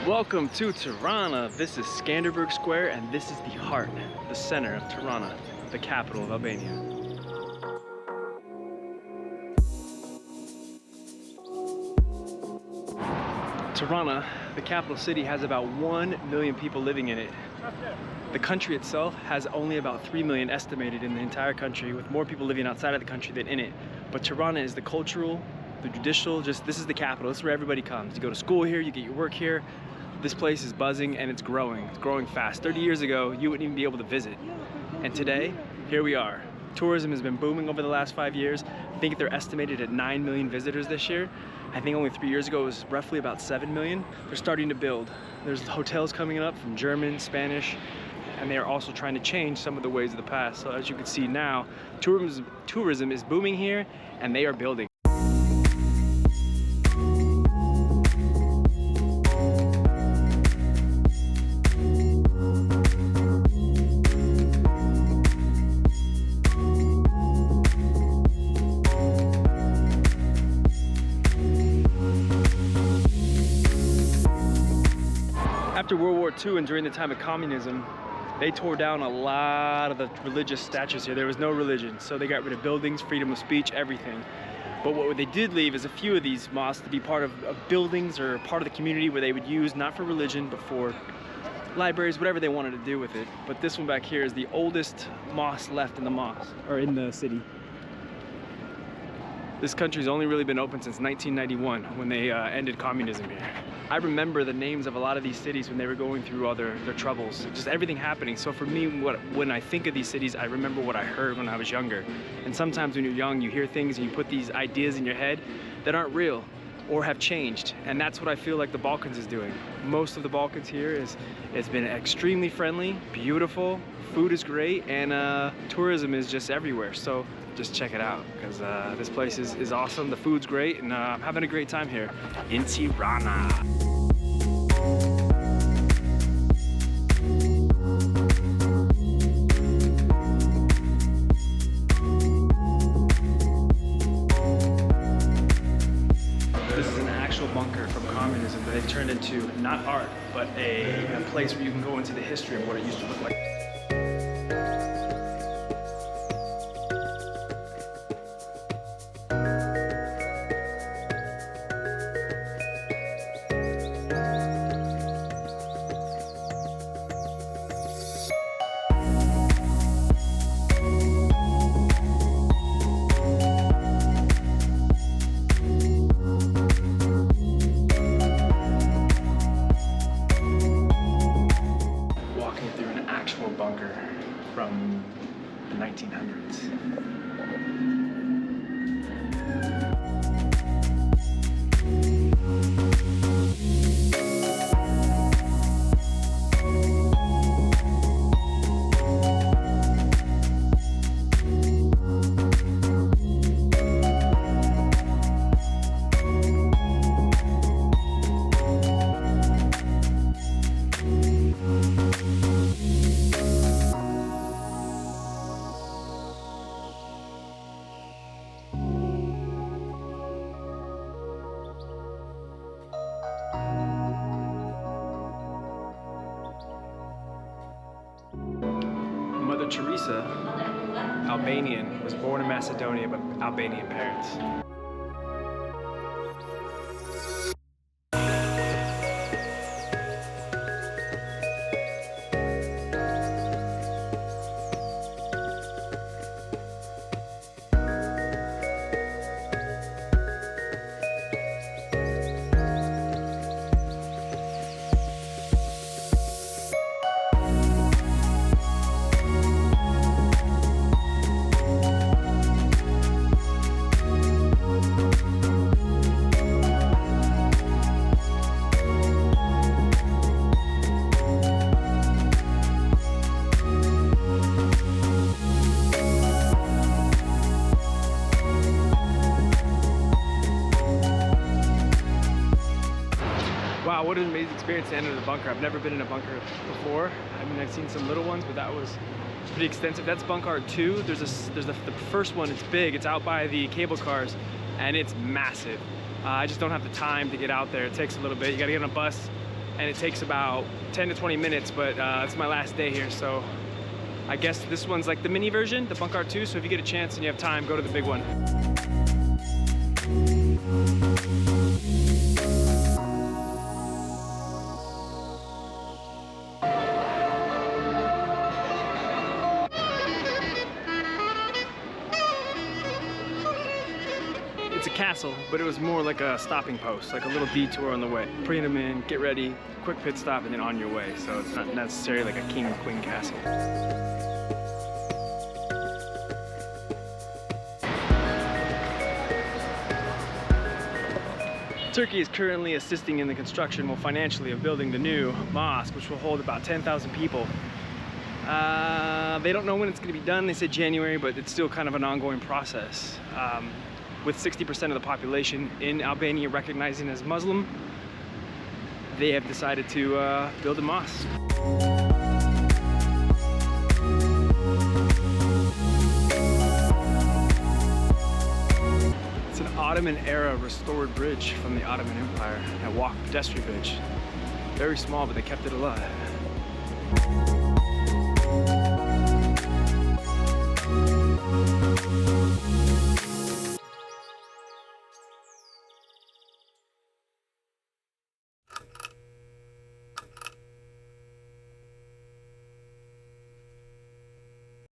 Welcome to Tirana. This is Skanderbeg Square, and this is the heart, the center of Tirana, the capital of Albania. Tirana, the capital city, has about 1 million people living in it. The country itself has only about 3 million estimated in the entire country, with more people living outside of the country than in it. But Tirana is the cultural, the judicial, this is the capital. This is where everybody comes. You go to school here, you get your work here. This place is buzzing and it's growing fast. 30 years ago, you wouldn't even be able to visit. And today, here we are. Tourism has been booming over the last 5 years. I think they're estimated at 9 million visitors this year. I think only 3 years ago it was roughly about 7 million. They're starting to build. There's hotels coming up from German, Spanish, and they are also trying to change some of the ways of the past. So as you can see now, tourism is booming here and they are building. After World War II and during the time of communism, they tore down a lot of the religious statues here. There was no religion, so they got rid of buildings, freedom of speech, everything. But what they did leave is a few of these mosques to be part of buildings or part of the community where they would use, not for religion, but for libraries, whatever they wanted to do with it. But this one back here is the oldest mosque left in the mosque, or in the city. This country's only really been open since 1991 when they ended communism here. I remember the names of a lot of these cities when they were going through all their troubles, just everything happening. So for me, when I think of these cities, I remember what I heard when I was younger. And sometimes when you're young, you hear things and you put these ideas in your head that aren't real or have changed. And that's what I feel like the Balkans is doing. Most of the Balkans here it's been extremely friendly, beautiful, food is great, and tourism is just everywhere. So just check it out, because this place is awesome, the food's great, and I'm having a great time here in Tirana. This is an actual bunker from communism that they've turned into not art, but a place where you can go into the history of what it used to look like. Bunker from the 1900s. Mother Teresa, Albanian, was born in Macedonia but Albanian parents. Wow, what an amazing experience to enter the bunker. I've never been in a bunker before. I mean, I've seen some little ones, but that was pretty extensive. That's bunker 2. There's the first one, it's big. It's out by the cable cars, and it's massive. I just don't have the time to get out there. It takes a little bit. You gotta get on a bus, and it takes about 10 to 20 minutes, but it's my last day here, so I guess this one's like the mini version, the Bunkar 2, so if you get a chance and you have time, go to the big one. It's a castle, but it was more like a stopping post, like a little detour on the way. Bring them in, get ready, quick pit stop, and then on your way. So it's not necessarily like a king or queen castle. Turkey is currently assisting in the construction, well, financially, of building the new mosque, which will hold about 10,000 people. They don't know when it's going to be done. They said January, but it's still kind of an ongoing process. With 60% of the population in Albania recognizing as Muslim, they have decided to build a mosque. It's an Ottoman era restored bridge from the Ottoman Empire, a walk pedestrian bridge. Very small, but they kept it alive.